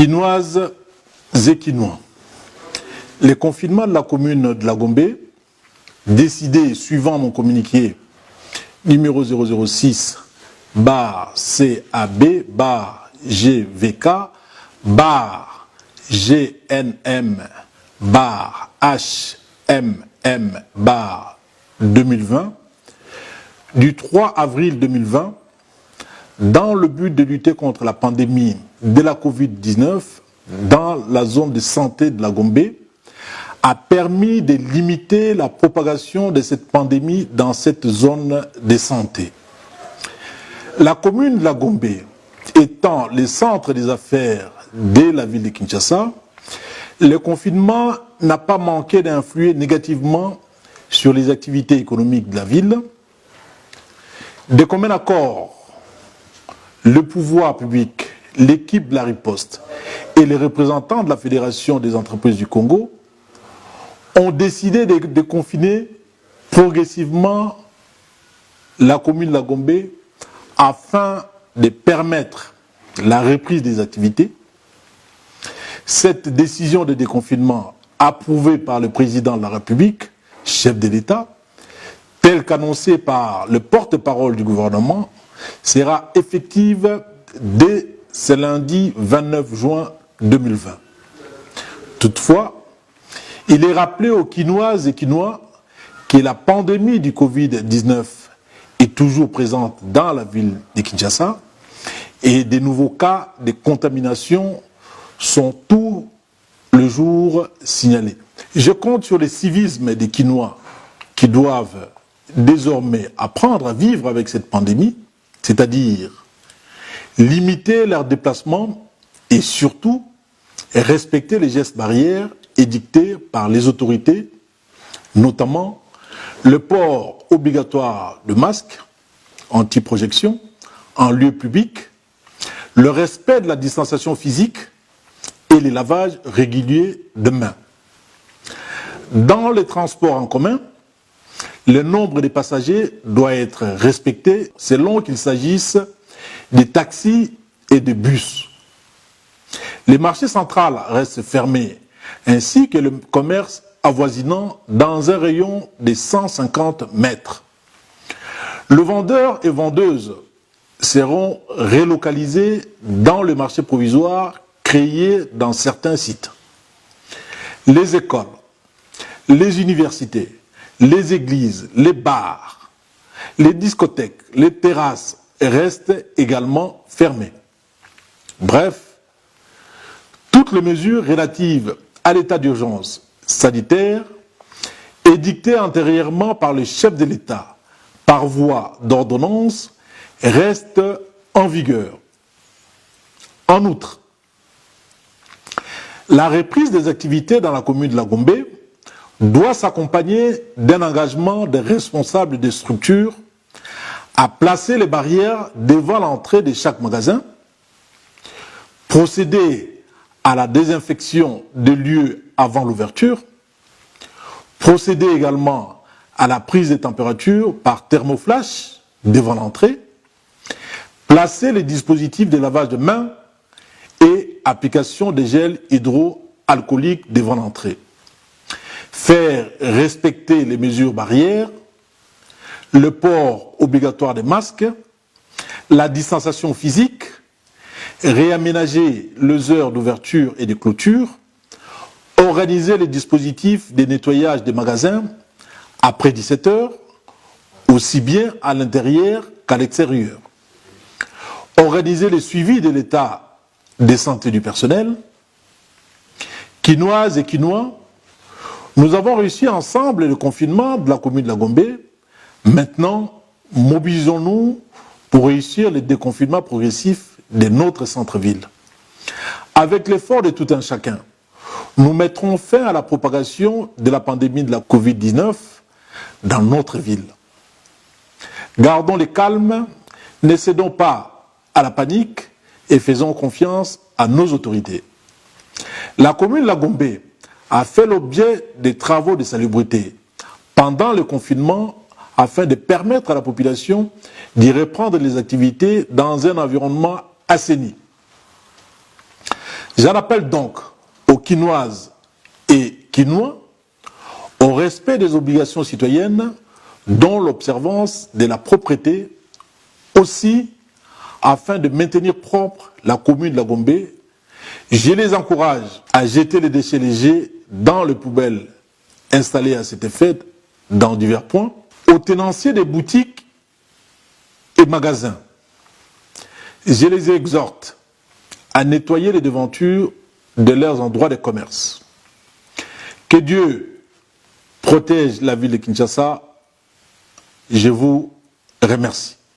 Quinoises et Quinois. Les confinements de la commune de la Gombe, décidés suivant mon communiqué numéro 006/GVK/GNM/HMM/2020 du 3 avril 2020 dans le but de lutter contre la pandémie de la Covid-19 dans la zone de santé de la Gombe a permis de limiter la propagation de cette pandémie dans cette zone de santé. La commune de la Gombe étant le centre des affaires de la ville de Kinshasa, le confinement n'a pas manqué d'influer négativement sur les activités économiques de la ville. De commun accord, le pouvoir public, l'équipe de la riposte et les représentants de la Fédération des entreprises du Congo ont décidé de confiner progressivement la commune de la Gombe afin de permettre la reprise des activités. Cette décision de déconfinement, approuvée par le président de la République, chef de l'État, telle qu'annoncée par le porte-parole du gouvernement, sera effective dès ce lundi 29 juin 2020. Toutefois, il est rappelé aux Quinoises et Quinois que la pandémie du Covid-19 est toujours présente dans la ville de Kinshasa et des nouveaux cas de contamination sont tous les jours signalés. Je compte sur le civisme des Quinois qui doivent désormais apprendre à vivre avec cette pandémie, c'est-à-dire limiter leurs déplacements et surtout respecter les gestes barrières édictés par les autorités, notamment le port obligatoire de masques anti-projection en lieu public, le respect de la distanciation physique et les lavages réguliers de mains. Dans les transports en commun, le nombre de passagers doit être respecté selon qu'il s'agisse des taxis et des bus. Les marchés centrales restent fermés, ainsi que le commerce avoisinant dans un rayon de 150 mètres. Le vendeur et vendeuse seront relocalisés dans le marché provisoire créé dans certains sites. Les écoles, les universités, les églises, les bars, les discothèques, les terrasses restent également fermées. Bref, toutes les mesures relatives à l'état d'urgence sanitaire édictées antérieurement par le chef de l'État par voie d'ordonnance restent en vigueur. En outre, la reprise des activités dans la commune de la Gombe doit s'accompagner d'un engagement des responsables des structures à placer les barrières devant l'entrée de chaque magasin, procéder à la désinfection des lieux avant l'ouverture, procéder également à la prise de température par thermoflash devant l'entrée, placer les dispositifs de lavage de mains et application des gels hydroalcooliques devant l'entrée, faire respecter les mesures barrières, le port obligatoire des masques, la distanciation physique, réaménager les heures d'ouverture et de clôture, organiser les dispositifs de nettoyage des magasins après 17 heures, aussi bien à l'intérieur qu'à l'extérieur, organiser le suivi de l'état de santé du personnel. Quinoises et Quinois, nous avons réussi ensemble le confinement de la commune de la Gombe. Maintenant, mobilisons-nous pour réussir le déconfinement progressif de notre centre-ville. Avec l'effort de tout un chacun, nous mettrons fin à la propagation de la pandémie de la Covid-19 dans notre ville. Gardons le calme, ne cédons pas à la panique et faisons confiance à nos autorités. La commune de la Gombe a fait l'objet des travaux de salubrité pendant le confinement afin de permettre à la population d'y reprendre les activités dans un environnement assaini. J'en appelle donc aux Quinoises et Quinois au respect des obligations citoyennes, dont l'observance de la propreté, aussi afin de maintenir propre la commune de la Gombe. Je les encourage à jeter les déchets légers dans les poubelles installées à cet effet dans divers points. Aux tenanciers des boutiques et magasins, je les exhorte à nettoyer les devantures de leurs endroits de commerce. Que Dieu protège la ville de Kinshasa. Je vous remercie.